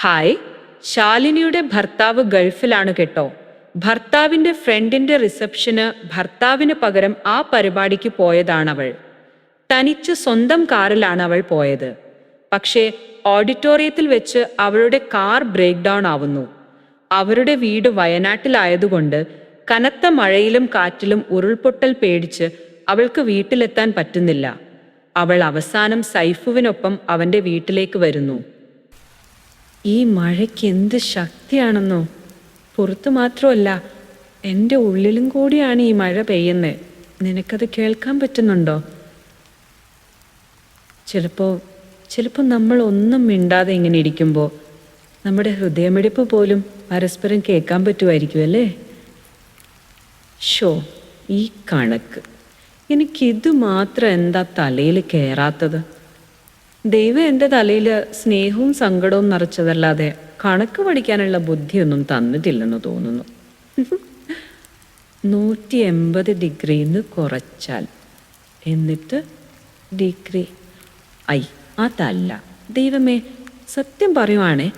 Hi, ശാലിനിയുടെ ഭർത്താവ് ഗൾഫിലാണ് കേട്ടോ. ഭർത്താവിന്റെ ഫ്രണ്ടിന്റെ റിസപ്ഷന് ഭർത്താവിന് പകരം ആ പരിപാടിക്ക് പോയതാണവൾ. തനിച്ച് സ്വന്തം കാറിലാണ് അവൾ പോയത്. പക്ഷേ ഓഡിറ്റോറിയത്തിൽ വെച്ച് അവളുടെ കാർ ബ്രേക്ക് ഡൗൺ ആവുന്നു. അവരുടെ വീട് വയനാട്ടിലായതുകൊണ്ട് കനത്ത മഴയിലും കാറ്റിലും ഉരുൾപൊട്ടൽ പേടിച്ച് അവൾക്ക് വീട്ടിലെത്താൻ പറ്റുന്നില്ല. അവൾ അവസാനം സൈഫുവിനൊപ്പം അവന്റെ വീട്ടിലേക്ക് വരുന്നു. ഈ മഴയ്ക്ക് എന്ത് ശക്തിയാണെന്നോ! പുറത്തു മാത്രമല്ല, എൻ്റെ ഉള്ളിലും കൂടിയാണ് ഈ മഴ പെയ്യുന്നത്. നിനക്കത് കേൾക്കാൻ പറ്റുന്നുണ്ടോ? ചിലപ്പോൾ നമ്മൾ ഒന്നും മിണ്ടാതെ ഇങ്ങനെ ഇരിക്കുമ്പോൾ നമ്മുടെ ഹൃദയമിടിപ്പ് പോലും പരസ്പരം കേൾക്കാൻ പറ്റുമായിരിക്കും അല്ലേ? ഈ കണക്ക് എനിക്കിത് മാത്രം എന്താ തലയിൽ കയറാത്തത്? ദൈവം എൻ്റെ തലയിൽ സ്നേഹവും സങ്കടവും നിറച്ചതല്ലാതെ കണക്ക് പഠിക്കാനുള്ള ബുദ്ധിയൊന്നും തന്നിട്ടില്ലെന്ന് തോന്നുന്നു. 180 ഡിഗ്രിന്ന് കുറച്ചാൽ എന്നിട്ട് ഡിഗ്രി അതല്ല. ദൈവമേ, സത്യം പറയുവാണേ,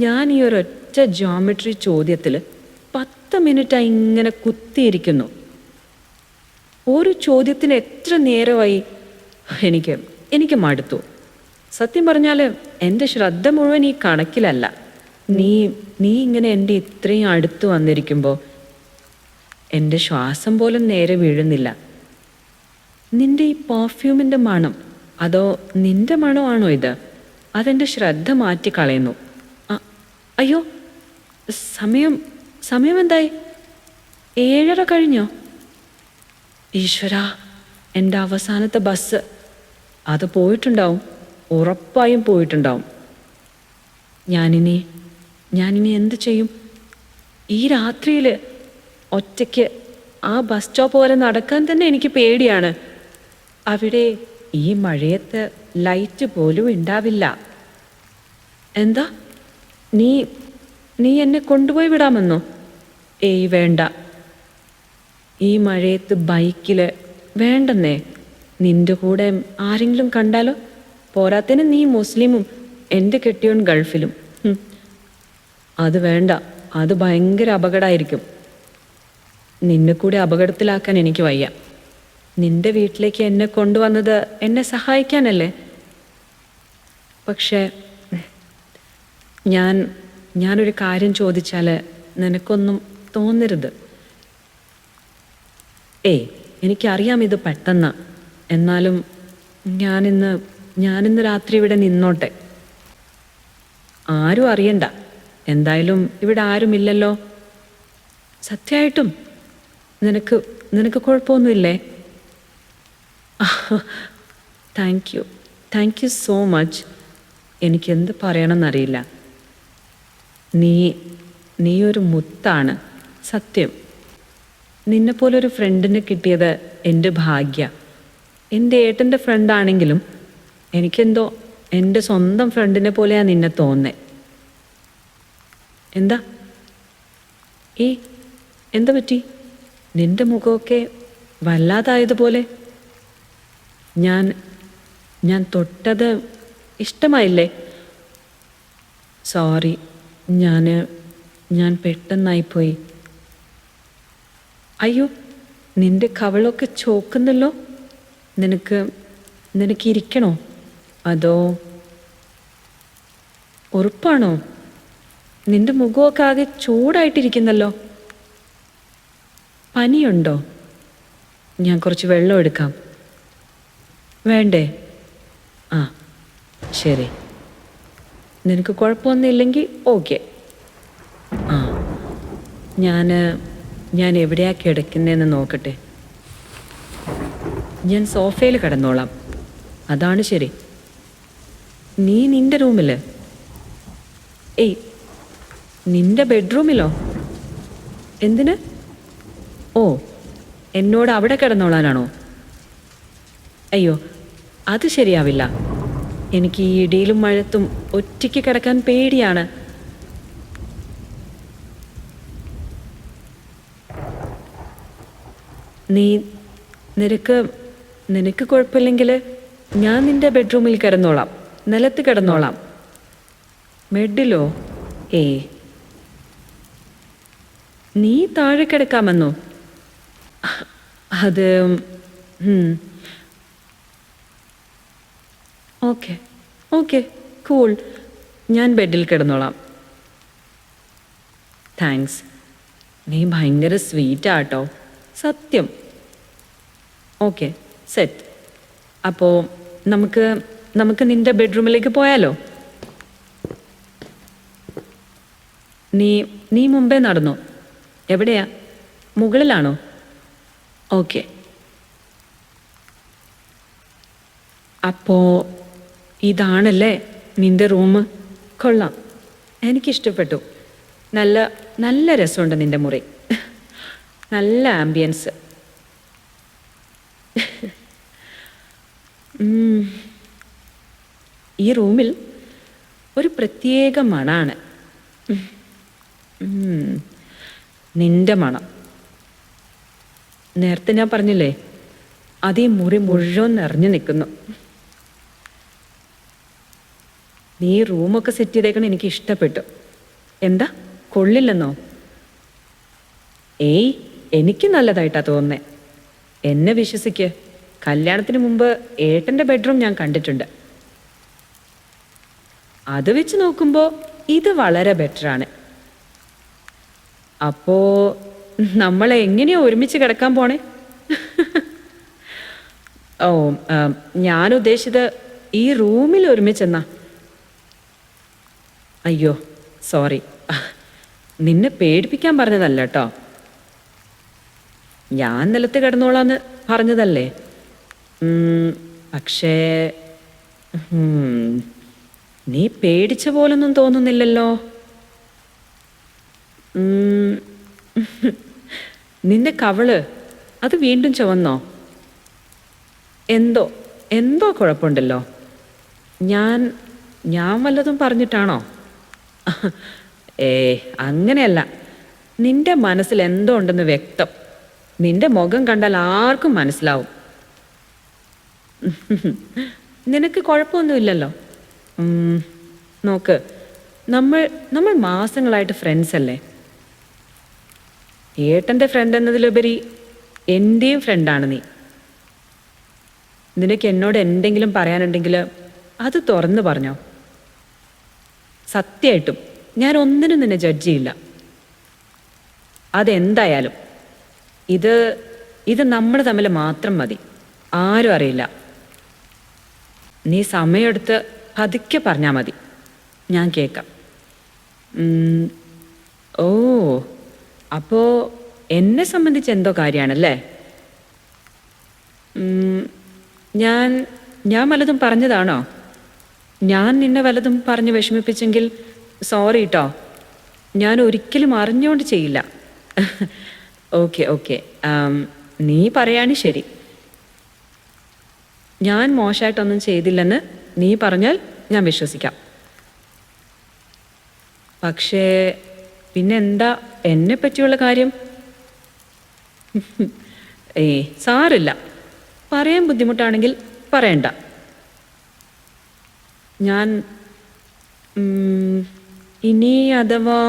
ഞാൻ ഈ ഒരൊറ്റ ജോമെട്രി ചോദ്യത്തിൽ 10 മിനിറ്റായി ഇങ്ങനെ കുത്തിയിരിക്കുന്നു. ഒരു ചോദ്യത്തിന് എത്ര നേരമായി? എനിക്ക് മടുത്തു. സത്യം പറഞ്ഞാൽ എൻ്റെ ശ്രദ്ധ മുഴുവൻ ഈ കണക്കിലല്ല. നീ ഇങ്ങനെ എൻ്റെ ഇത്രയും അടുത്ത് വന്നിരിക്കുമ്പോൾ എൻ്റെ ശ്വാസം പോലും നേരെ വീഴുന്നില്ല. നിൻ്റെ ഈ പെർഫ്യൂമിൻ്റെ മണം, അതോ നിൻ്റെ മണമാണോ ഇത്? അതെൻ്റെ ശ്രദ്ധ മാറ്റിക്കളയുന്നു. അയ്യോ, സമയം എന്തായി? 7:30 കഴിഞ്ഞോ? ഈശ്വരാ, എൻ്റെ അവസാനത്തെ ബസ് അത് പോയിട്ടുണ്ടാവും. ഉറപ്പായും പോയിട്ടുണ്ടാവും. ഞാനിനി എന്ത് ചെയ്യും? ഈ രാത്രിയിൽ ഒറ്റയ്ക്ക് ആ ബസ് സ്റ്റോപ്പ് വരെ നടക്കാൻ തന്നെ എനിക്ക് പേടിയാണ്. അവിടെ ഈ മഴയത്ത് ലൈറ്റ് പോലും ഉണ്ടാവില്ല. എന്താ, നീ എന്നെ കൊണ്ടുപോയി വിടാമെന്നോ? വേണ്ട. ഈ മഴയത്ത് ബൈക്കിൽ വേണ്ടെന്നേ. നിന്റെ കൂടെ ആരെങ്കിലും കണ്ടാലോ? പോരാത്തതിന് നീ മുസ്ലിമും എൻ്റെ കെട്ടിയോൻ ഗൾഫിലും. അത് വേണ്ട, അത് ഭയങ്കര അപകടമായിരിക്കും. നിന്നെ കൂടെ അപകടത്തിലാക്കാൻ എനിക്ക് വയ്യ. നിന്റെ വീട്ടിലേക്ക് എന്നെ കൊണ്ടുവന്നത് എന്നെ സഹായിക്കാനല്ലേ? പക്ഷേ ഞാനൊരു കാര്യം ചോദിച്ചാൽ നിനക്കൊന്നും തോന്നരുത്. എനിക്കറിയാം ഇത് പെട്ടെന്ന്. എന്നാലും ഞാനിന്ന് രാത്രി ഇവിടെ നിന്നോട്ടെ. ആരും അറിയണ്ട. എന്തായാലും ഇവിടെ ആരുമില്ലല്ലോ. സത്യമായിട്ടും നിനക്ക് കുഴപ്പമൊന്നുമില്ലേ? Thank you so much. എനിക്കെന്ത് പറയണമെന്നറിയില്ല. നീ ഒരു മുത്താണ്. സത്യം. നിന്നെപ്പോലൊരു ഫ്രണ്ടിനെ കിട്ടിയത് എൻ്റെ ഭാഗ്യ. എൻ്റെ ഏട്ടൻ്റെ ഫ്രണ്ടാണെങ്കിലും എനിക്കെന്തോ എൻ്റെ സ്വന്തം ഫ്രണ്ടിനെ പോലെയാണ് നിന്നെ തോന്നേ. എന്താ പറ്റി? നിന്റെ മുഖമൊക്കെ വല്ലാതായതുപോലെ. ഞാൻ തൊട്ടത് ഇഷ്ടമായില്ലേ? സോറി, ഞാൻ പെട്ടെന്നായിപ്പോയി. അയ്യോ, നിന്റെ കവളൊക്കെ ചോക്കുന്നല്ലോ. നിനക്ക് ഇരിക്കണോ? അതോ ഉറപ്പാണോ? നിന്റെ മുഖമൊക്കെ ആകെ ചൂടായിട്ടിരിക്കുന്നല്ലോ. പനിയുണ്ടോ? ഞാൻ കുറച്ച് വെള്ളം എടുക്കാം. വേണ്ടേ? ശരി. നിനക്ക് കുഴപ്പമൊന്നുമില്ലെങ്കിൽ ഓക്കെ. ഞാൻ എവിടെയാ കിടക്കുന്നതെന്ന് നോക്കട്ടെ. ഞാൻ സോഫയിൽ കിടന്നോളാം. അതാണ് ശരി. നീ നിന്റെ റൂമിൽ? നിന്റെ ബെഡ്റൂമിലോ? എന്തിന്? എന്നോട് അവിടെ കിടന്നോളാനാണോ? അയ്യോ, അത് ശരിയാവില്ല. എനിക്ക് ഈ ഇടിയിലും മഴത്തും ഒറ്റയ്ക്ക് കിടക്കാൻ പേടിയാണ്. നിനക്ക് കുഴപ്പമില്ലെങ്കിൽ ഞാൻ നിന്റെ ബെഡ്റൂമിൽ കിടന്നോളാം. നിലത്ത് കിടന്നോളാം. ബെഡിലോ? ഏയ്, നീ താഴെ കിടക്കാമെന്നോ? അത് ഓക്കെ ഓക്കെ, കൂൾ. ഞാൻ ബെഡിൽ കിടന്നോളാം. താങ്ക്സ്. നീ ഭയങ്കര സ്വീറ്റാട്ടോ, സത്യം. Okay, set. അപ്പോൾ നമുക്ക് നമുക്ക് നിന്റെ ബെഡ്റൂമിലേക്ക് പോയാലോ? നീ നീ മുമ്പേ നടന്നോ? എവിടെയാ? മുകളിലാണോ? ഓക്കെ. അപ്പോൾ ഇതാണല്ലേ നിന്റെ റൂം? കൊള്ളാം, എനിക്കിഷ്ടപ്പെട്ടു. നല്ല നല്ല രസമുണ്ട് നിന്റെ മുറി. നല്ല ആംബിയൻസ്. ഈ റൂമിൽ ഒരു പ്രത്യേക മണമാണ്. നിന്റെ മണം. നേരത്തെ ഞാൻ പറഞ്ഞില്ലേ, അത് ഈ മുറി മുഴുവൻ നിറഞ്ഞു നിൽക്കുന്നു. നീ റൂമൊക്കെ സെറ്റ് ചെയ്തേക്കണം, എനിക്ക് ഇഷ്ടപ്പെട്ടു. എന്താ, കൊള്ളില്ലെന്നോ? ഏയ്, എനിക്ക് നല്ലതായിട്ടാ തോന്നുന്നേ. എന്നെ വിശ്വസിക്ക്, കല്യാണത്തിന് മുമ്പ് ഏട്ടൻ്റെ ബെഡ്റൂം ഞാൻ കണ്ടിട്ടുണ്ട്. അത് വെച്ച് നോക്കുമ്പോൾ ഇത് വളരെ ബെറ്ററാണ്. അപ്പോ നമ്മളെ എങ്ങനെയാ ഒരുമിച്ച് കിടക്കാൻ പോണേ? ഓ, ഞാൻ ഉദ്ദേശിച്ചത് ഈ റൂമിൽ ഒരുമിച്ചെന്നാ. അയ്യോ സോറി, നിന്നെ പേടിപ്പിക്കാൻ പറഞ്ഞതല്ല കേട്ടോ. ഞാൻ നിലത്ത് കിടന്നോളാന്ന് പറഞ്ഞതല്ലേ. പക്ഷേ നീ പേടിച്ച പോലൊന്നും തോന്നുന്നില്ലല്ലോ. നിന്റെ കവള് അത് വീണ്ടും ചുവന്നോ? എന്തോ എന്തോ കുഴപ്പമുണ്ടല്ലോ. ഞാൻ ഞാൻ വല്ലതും പറഞ്ഞിട്ടാണോ? അങ്ങനെയല്ല. നിന്റെ മനസ്സിൽ എന്തോ ഉണ്ടെന്ന് വ്യക്തം. നിന്റെ മുഖം കണ്ടാൽ ആർക്കും മനസ്സിലാവും. നിനക്ക് കുഴപ്പമൊന്നുമില്ലല്ലോ. നോക്ക്, നമ്മൾ മാസങ്ങളായിട്ട് ഫ്രണ്ട്സ് അല്ലേ. ഏട്ടൻ്റെ ഫ്രണ്ട് എന്നതിലുപരി എൻ്റെയും ഫ്രണ്ടാണ് നീ. നിനക്ക് എന്നോട് എന്തെങ്കിലും പറയാനുണ്ടെങ്കിൽ അത് തുറന്നു പറഞ്ഞോ. സത്യമായിട്ടും ഞാൻ ഒന്നിനും നിന്നെ ജഡ്ജ് ചെയ്യില്ല. അതെന്തായാലും ഇത് നമ്മൾ തമ്മിൽ മാത്രം മതി, ആരും അറിയില്ല. നീ സമയമെടുത്ത് പതുക്കെ പറഞ്ഞാൽ മതി, ഞാൻ കേൾക്കാം. ഓ, അപ്പോൾ എന്നെ സംബന്ധിച്ച് എന്തോ കാര്യമാണല്ലേ. ഞാൻ വല്ലതും പറഞ്ഞതാണോ? ഞാൻ നിന്നെ വല്ലതും പറഞ്ഞ് വിഷമിപ്പിച്ചെങ്കിൽ സോറി കേട്ടോ. ഞാൻ ഒരിക്കലും അറിഞ്ഞുകൊണ്ട് ചെയ്യില്ല. ഓക്കെ, നീ പറയാണ് ശരി. ഞാൻ മോശമായിട്ടൊന്നും ചെയ്തില്ലെന്ന് നീ പറഞ്ഞാൽ ഞാൻ വിശ്വസിക്കാം. പക്ഷേ പിന്നെന്താ എന്നെ പറ്റിയുള്ള കാര്യം? സാരില്ല, പറയാൻ ബുദ്ധിമുട്ടാണെങ്കിൽ പറയണ്ട. ഞാൻ ഇനി അഥവാ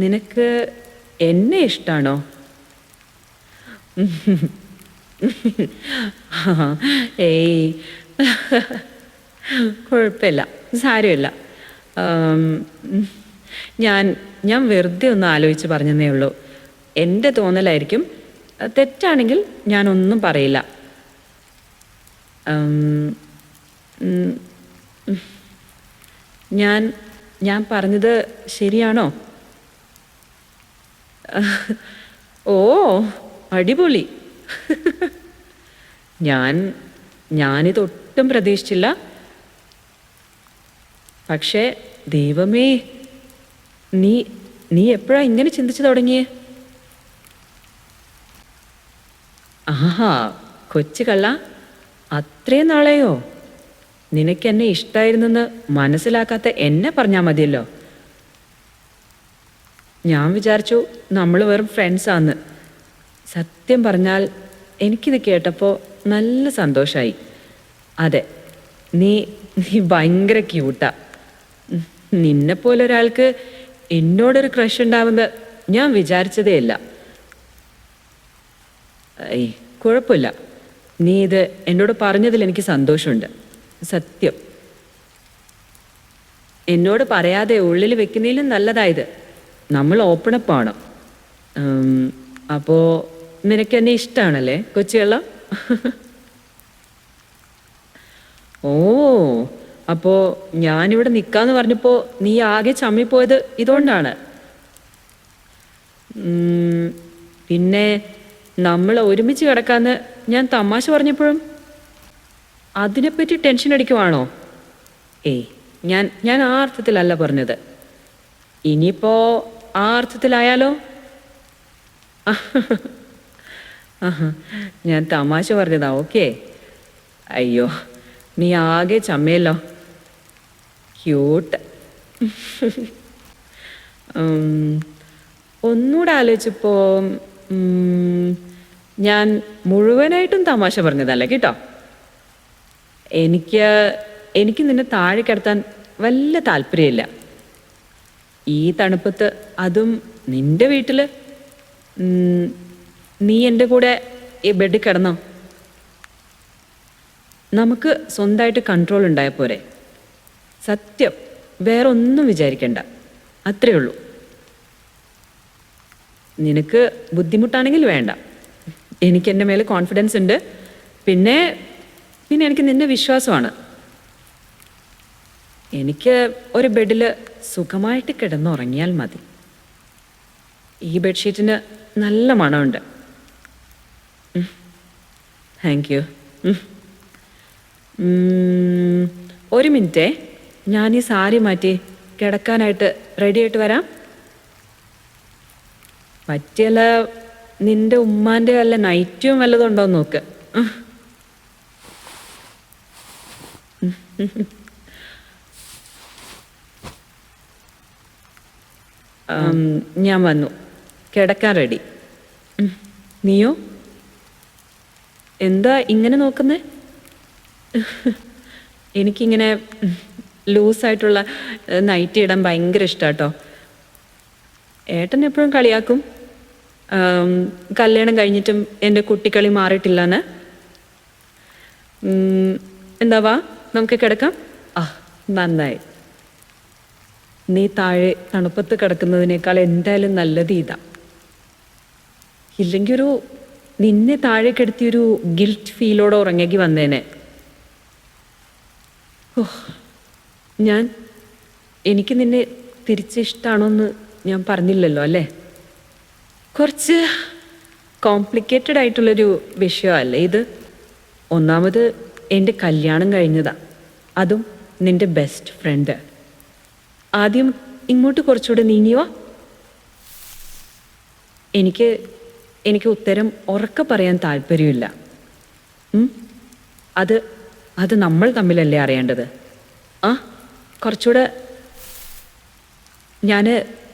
നിനക്ക് എന്നെ ഇഷ്ടാണോ? കുഴപ്പമില്ല, സാരമില്ല. ഞാൻ വെറുതെ ഒന്ന് ആലോചിച്ച് പറഞ്ഞതേ ഉള്ളൂ. എൻ്റെ തോന്നലായിരിക്കും. തെറ്റാണെങ്കിൽ ഞാനൊന്നും പറയില്ല. ഞാൻ പറഞ്ഞത് ശരിയാണോ? ഓ, അടിപൊളി. ഞാനിതൊട്ടും പ്രതീക്ഷിച്ചില്ല. പക്ഷേ ദൈവമേ, നീ എപ്പോഴാ ഇങ്ങനെ ചിന്തിച്ചു തുടങ്ങിയേ? ആഹാ, കൊച്ചു കള്ള, അത്രയും നാളെയോ? നിനക്കെന്നെ ഇഷ്ടമായിരുന്നെന്ന് മനസ്സിലാക്കാത്ത എന്നെ പറഞ്ഞാൽ മതിയല്ലോ. ഞാൻ വിചാരിച്ചു നമ്മൾ വെറും ഫ്രണ്ട്സാന്ന്. സത്യം പറഞ്ഞാൽ എനിക്കിത് കേട്ടപ്പോൾ നല്ല സന്തോഷമായി. അതെ, നീ നീ ഭയങ്കര ക്യൂട്ടാ. നിന്നെപ്പോലെ ഒരാൾക്ക് എന്നോടൊരു ക്രഷ് ഉണ്ടാവുന്നത് ഞാൻ വിചാരിച്ചതേ ഇല്ല. ഏയ് കുഴപ്പമില്ല, നീ ഇത് എന്നോട് പറഞ്ഞതിൽ എനിക്ക് സന്തോഷമുണ്ട്. സത്യം, എന്നോട് പറയാതെ ഉള്ളിൽ വെക്കുന്നതിലും നല്ലതായത്. നമ്മൾ ഓപ്പണപ്പാണ്. അപ്പോൾ നിനക്ക് എന്നെ ഇഷ്ടമാണല്ലേ കൊച്ചുകള്ള? ഓ, അപ്പോൾ ഞാനിവിടെ നിൽക്കാന്ന് പറഞ്ഞപ്പോൾ നീ ആകെ ചമ്മിപ്പോയത് ഇതുകൊണ്ടാണ്. പിന്നെ നമ്മൾ ഒരുമിച്ച് കിടക്കാന്ന് ഞാൻ തമാശ പറഞ്ഞപ്പോഴും അതിനെപ്പറ്റി ടെൻഷൻ അടിക്കുവാണോ? ഏയ്, ഞാൻ ആ അർത്ഥത്തിലല്ല പറഞ്ഞത്. ഇനിയിപ്പോൾ ആ അർത്ഥത്തിലായാലോ? ഞാൻ തമാശ പറഞ്ഞതാ. ഓക്കെ. അയ്യോ, നീ ആകെ ചമ്മയല്ലോ. ക്യൂട്ട്. ഒന്നുകൂടെ ആലോചിച്ചപ്പോൾ ഞാൻ മുഴുവനായിട്ടും തമാശ പറഞ്ഞതല്ല കേട്ടോ. എനിക്ക് നിന്നെ താഴെ കിടത്താൻ വല്ല താല്പര്യമില്ല. ഈ തണുപ്പത്ത്, അതും നിന്റെ വീട്ടിൽ. നീ എൻ്റെ കൂടെ ഈ ബെഡിൽ കിടന്നോ? നമുക്ക് സ്വന്തമായിട്ട് കൺട്രോൾ ഉണ്ടായ പോരെ. സത്യം, വേറെ ഒന്നും വിചാരിക്കണ്ട, അത്രേ ഉള്ളൂ. നിനക്ക് ബുദ്ധിമുട്ടാണെങ്കിൽ വേണ്ട. എനിക്ക് എൻ്റെ മേലെ കോൺഫിഡൻസ് ഉണ്ട്. പിന്നെ എനിക്ക് നിന്നെ വിശ്വാസമാണ്. എനിക്ക് ഒരു ബെഡിൽ സുഖമായിട്ട് കിടന്നുറങ്ങിയാൽ മതി. ഈ ബെഡ്ഷീറ്റിന് നല്ല മണമുണ്ട്. Thank you. ഒരു മിനിറ്റേ, ഞാൻ ഈ സാരി മാറ്റി കിടക്കാനായിട്ട് റെഡി ആയിട്ട് വരാം. പറ്റിയല്ല നിന്റെ ഉമ്മാൻ്റെ വല്ല നൈറ്റും വല്ലതുണ്ടോ നോക്ക്. ഞാൻ വന്നു, കിടക്കാൻ റെഡി. നീയോ? എന്താ ഇങ്ങനെ നോക്കുന്നേ? എനിക്കിങ്ങനെ ലൂസായിട്ടുള്ള നൈറ്റി ഇടാൻ ഭയങ്കര ഇഷ്ടാട്ടോ. ഏട്ടൻ എപ്പോഴും കളിയാക്കും കല്യാണം കഴിഞ്ഞിട്ടും എൻ്റെ കുട്ടിക്കളി മാറിയിട്ടില്ലെന്ന്. എന്താവാ, നമുക്ക് കിടക്കാം? നന്നായി. നീ താഴെ തണുപ്പത്ത് കിടക്കുന്നതിനേക്കാൾ എന്തായാലും നല്ലത് ഇതാ. ഇല്ലെങ്കിൽ നിന്നെ താഴെ കിടത്തിയൊരു ഗിൽറ്റ് ഫീലോടെ ഉറങ്ങി വന്നേനെ. എനിക്ക് നിന്നെ തിരിച്ചിഷ്ടമാണോന്ന് ഞാൻ പറഞ്ഞില്ലല്ലോ അല്ലേ? കുറച്ച് കോംപ്ലിക്കേറ്റഡ് ആയിട്ടുള്ളൊരു വിഷയമല്ലേ ഇത്? ഒന്നാമത് എൻ്റെ കല്യാണം കഴിഞ്ഞതാ, അതും നിൻ്റെ ബെസ്റ്റ് ഫ്രണ്ട്. ആദ്യം ഇങ്ങോട്ട് കുറച്ചുകൂടെ നീങ്ങിയോ. എനിക്ക് ഉത്തരം ഉറക്കെ പറയാൻ താല്പര്യമില്ല. അത് നമ്മൾ തമ്മിലല്ലേ അറിയേണ്ടത്. കുറച്ചുകൂടെ.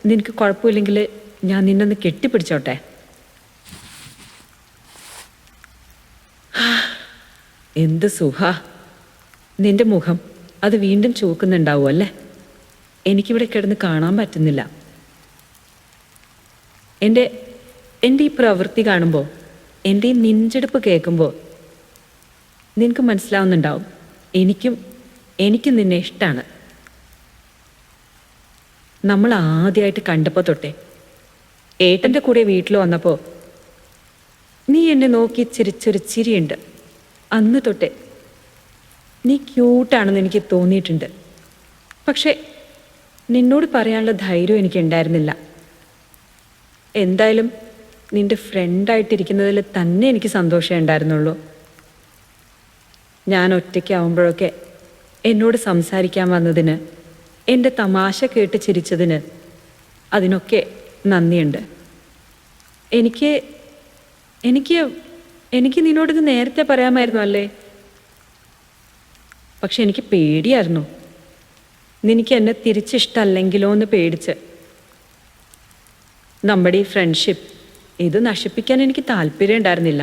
നിനക്ക് കുഴപ്പമില്ലെങ്കിൽ ഞാൻ നിന്നൊന്ന് കെട്ടിപ്പിടിച്ചോട്ടെ? എന്ത് സുഖാ നിന്റെ മുഖം. അത് വീണ്ടും ചുവക്കുന്നുണ്ടാവും അല്ലേ? എനിക്കിവിടെ കിടന്ന് കാണാൻ പറ്റുന്നില്ല. എൻ്റെ ഈ പ്രവൃത്തി കാണുമ്പോൾ, എൻ്റെ ഈ നെഞ്ചെടുപ്പ് കേൾക്കുമ്പോൾ നിനക്ക് മനസ്സിലാവുന്നുണ്ടാവും എനിക്കും നിന്നെ ഇഷ്ടമാണ്. നമ്മൾ ആദ്യമായിട്ട് കണ്ടപ്പോൾ തൊട്ടേ, ഏട്ടൻ്റെ കൂടെ വീട്ടിൽ വന്നപ്പോൾ നീ എന്നെ നോക്കി ചിരിച്ചൊരു ചിരിയുണ്ട്. അന്ന് തൊട്ടേ നീ ക്യൂട്ടാണെന്ന് എനിക്ക് തോന്നിയിട്ടുണ്ട്. പക്ഷേ നിന്നോട് പറയാനുള്ള ധൈര്യം എനിക്കുണ്ടായിരുന്നില്ല. എന്തായാലും നിന്റെ ഫ്രണ്ടായിട്ടിരിക്കുന്നതിൽ തന്നെ എനിക്ക് സന്തോഷമേ ഉണ്ടായിരുന്നുള്ളൂ. ഞാൻ ഒറ്റയ്ക്കാവുമ്പോഴൊക്കെ എന്നോട് സംസാരിക്കാൻ വന്നതിന്, എൻ്റെ തമാശ കേട്ട് ചിരിച്ചതിന്, അതിനൊക്കെ നന്ദിയുണ്ട്. എനിക്ക് നിന്നോടിത് നേരത്തെ പറയാമായിരുന്നു അല്ലേ? പക്ഷെ എനിക്ക് പേടിയായിരുന്നു, നിനക്ക് എന്നെ തിരിച്ചിഷ്ടമല്ലെങ്കിലോ എന്ന് പേടിച്ച്. നമ്മുടെ ഈ ഫ്രണ്ട്ഷിപ്പ് ഇത് നശിപ്പിക്കാൻ എനിക്ക് താല്പര്യം ഉണ്ടായിരുന്നില്ല.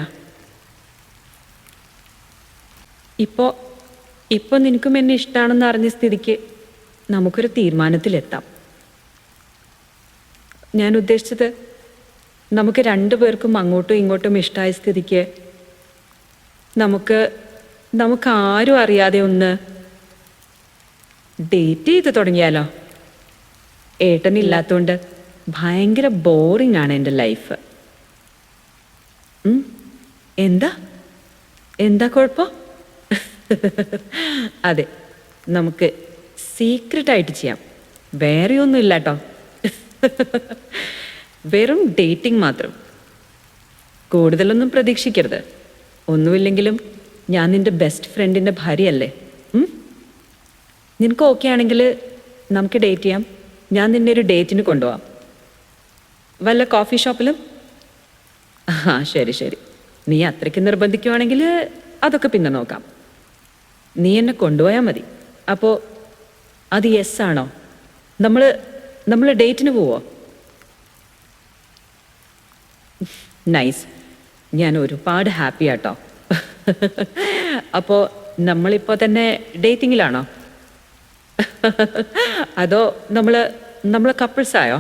ഇപ്പോൾ ഇപ്പോൾ നിനക്കും എന്നെ ഇഷ്ടമാണെന്ന് അറിഞ്ഞ സ്ഥിതിക്ക് നമുക്കൊരു തീരുമാനത്തിലെത്താം. ഞാൻ ഉദ്ദേശിച്ചത്, നമുക്ക് രണ്ടുപേർക്കും അങ്ങോട്ടും ഇങ്ങോട്ടും ഇഷ്ടമായ സ്ഥിതിക്ക് നമുക്ക് ആരും അറിയാതെ ഒന്ന് ഡേറ്റ് ചെയ്ത് തുടങ്ങിയാലോ? ഏട്ടനില്ലാത്തതുകൊണ്ട് ഭയങ്കര ബോറിംഗ് ആണ് എൻ്റെ ലൈഫ്. എന്താ എന്താ കുഴപ്പം? അതെ, നമുക്ക് സീക്രട്ടായിട്ട് ചെയ്യാം. വേറെ ഒന്നും ഇല്ല കേട്ടോ. വെറും ഡേറ്റിംഗ് മാത്രം. കൂടുതലൊന്നും പ്രതീക്ഷിക്കരുത്. ഒന്നുമില്ലെങ്കിലും ഞാൻ നിൻ്റെ ബെസ്റ്റ് ഫ്രണ്ടിൻ്റെ ഭാര്യയല്ലേ? നിനക്ക് ഓക്കെ ആണെങ്കിൽ നമുക്ക് ഡേറ്റ് ചെയ്യാം. ഞാൻ നിന്നെ ഒരു ഡേറ്റിന് കൊണ്ടുപോവാം. വല്ല കോഫി ഷോപ്പിലും. ആ ശരി ശരി, നീ അത്രയ്ക്ക് നിർബന്ധിക്കുവാണെങ്കിൽ അതൊക്കെ പിന്നെ നോക്കാം. നീ എന്നെ കൊണ്ടുപോയാൽ മതി. അപ്പോൾ അത് യെസ് ആണോ? നമ്മൾ ഡേറ്റിന് പോവോ? നൈസ്, ഞാൻ ഒരുപാട് ഹാപ്പി ആട്ടോ. അപ്പോൾ നമ്മളിപ്പോൾ തന്നെ ഡേറ്റിങ്ങിലാണോ? അതോ നമ്മൾ കപ്പിൾസായോ?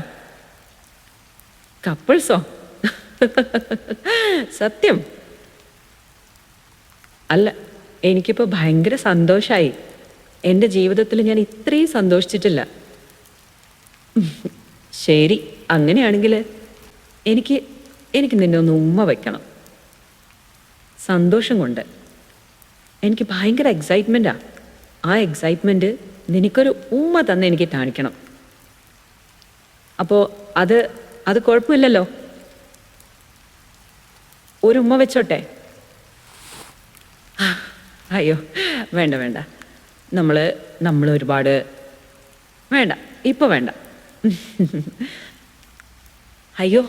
കപ്പിൾസോ? സത്യം? അല്ല, എനിക്കിപ്പോൾ ഭയങ്കര സന്തോഷമായി. എൻ്റെ ജീവിതത്തിൽ ഞാൻ ഇത്രയും സന്തോഷിച്ചിട്ടില്ല. ശരി, അങ്ങനെയാണെങ്കിൽ എനിക്ക് നിന്നെ ഒന്ന് ഉമ്മ വയ്ക്കണം. സന്തോഷം കൊണ്ട് എനിക്ക് ഭയങ്കര എക്സൈറ്റ്മെൻറ്റാണ്. ആ എക്സൈറ്റ്മെൻറ്റ് നിനക്കൊരു ഉമ്മ തന്നെ എനിക്ക് കാണിക്കണം. അപ്പോൾ അത് കുഴപ്പമില്ലല്ലോ? ഒരു ഉമ്മ വെച്ചോട്ടെ? അയ്യോ വേണ്ട വേണ്ട, നമ്മൾ ഒരുപാട് വേണ്ട, ഇപ്പോൾ വേണ്ട. അയ്യോ,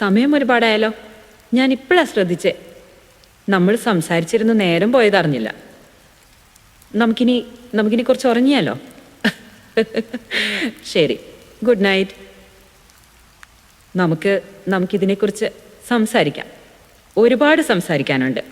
സമയം ഒരുപാടായാലോ? ഞാൻ ഇപ്പോഴാണ് ശ്രദ്ധിച്ചേ. നമ്മൾ സംസാരിച്ചിരുന്ന നേരം പോയതറിഞ്ഞില്ല. നമുക്കിനി കുറച്ച് ഉറങ്ങിയാലോ? ശരി, ഗുഡ് നൈറ്റ്. നമുക്കിതിനെക്കുറിച്ച് സംസാരിക്കാം. ഒരുപാട് സംസാരിക്കാനുണ്ട്.